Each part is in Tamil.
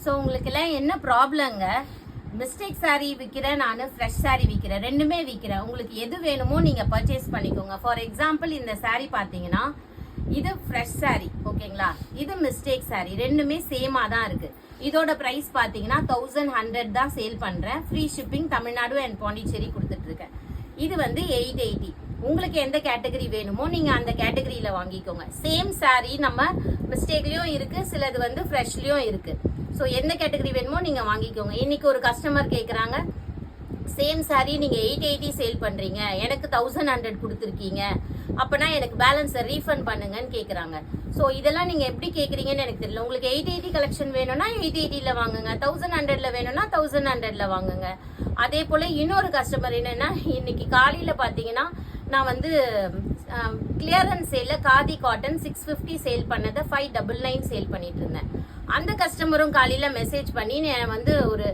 ஸோ உங்களுக்கெல்லாம் என்ன ப்ராப்ளங்க? மிஸ்டேக் சாரீ விற்கிறேன், நான் ஃப்ரெஷ் சாரீ விற்கிறேன், ரெண்டுமே விற்கிறேன். உங்களுக்கு எது வேணுமோ நீங்கள் பர்ச்சேஸ் பண்ணிக்கோங்க. ஃபார் எக்ஸாம்பிள் இந்த சாரீ பார்த்தீங்கன்னா இது ஃப்ரெஷ் சாரீ, ஓகேங்களா? இது மிஸ்டேக் சாரீ, ரெண்டுமே சேமாக தான் இருக்குது. இதோட ப்ரைஸ் பார்த்தீங்கன்னா 1100 தான் சேல் பண்ணுறேன். Free shipping Tamil Nadu and Pondicherry கொடுத்துட்ருக்கேன். இது வந்து 880. உங்களுக்கு எந்த கேட்டகரி வேணுமோ நீங்கள் அந்த கேட்டகரியில் வாங்கிக்கோங்க. சேம் சாரீ நம்ம மிஸ்டேக்லேயும் இருக்குது, சிலது வந்து ஃப்ரெஷ்லேயும் இருக்குது. ஸோ எந்த கேட்டகரி வேணுமோ நீங்கள் வாங்கிக்கோங்க. இன்னைக்கு ஒரு கஸ்டமர் கேட்குறாங்க, சேம் சாரீ நீங்கள் 880 சேல் பண்ணுறீங்க, எனக்கு 1100 கொடுத்துருக்கீங்க, அப்போனா எனக்கு பேலன்ஸை ரீஃபண்ட் பண்ணுங்கன்னு கேட்குறாங்க. ஸோ இதெல்லாம் நீங்கள் எப்படி கேட்குறீங்கன்னு எனக்கு தெரியல. உங்களுக்கு 880 கலெக்ஷன் வேணும்னா 880ல வாங்குங்க, 1100ல வேணும்னா 1100ல வாங்குங்க. அதே போல் இன்னொரு கஸ்டமர் என்னென்னா, இன்னைக்கு காலையில் பார்த்தீங்கன்னா நான் வந்து கிளியரன்ஸ் சேலில் காதி காட்டன் 650 சேல் பண்ணதை 599 சேல் பண்ணிட்டு இருந்தேன். அந்த கஸ்டமரும் காலையில் மெசேஜ் பண்ணி நான் வந்து ஒரு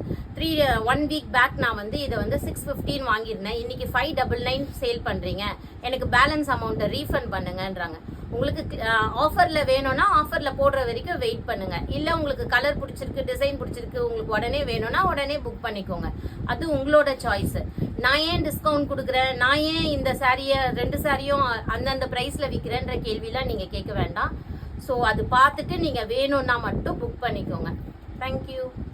1 வீக் பேக் நான் வந்து இதை வந்து 615 வாங்கியிருந்தேன், இன்னைக்கு 599 சேல் பண்ணுறீங்க, எனக்கு பேலன்ஸ் அமௌண்ட்டை ரீஃபண்ட் பண்ணுங்கன்றாங்க. உங்களுக்கு ஆஃபரில் வேணும்னா ஆஃபரில் போடுற வரைக்கும் வெயிட் பண்ணுங்க. இல்லை உங்களுக்கு கலர் பிடிச்சிருக்கு, டிசைன் பிடிச்சிருக்கு, உங்களுக்கு உடனே வேணும்னா உடனே புக் பண்ணிக்கோங்க. அது உங்களோட சாய்ஸு. நான் ஏன் டிஸ்கவுண்ட் கொடுக்குறேன், நான் ஏன் இந்த சாரியை 2 சாரியும் அந்தந்த ப்ரைஸில் விற்கிறேன்ற கேள்விலாம் நீங்கள் கேட்க வேண்டாம். ஸோ அது பார்த்துட்டு நீங்கள் வேணும்னா மட்டும் புக் பண்ணிக்கோங்க. தேங்க்யூ.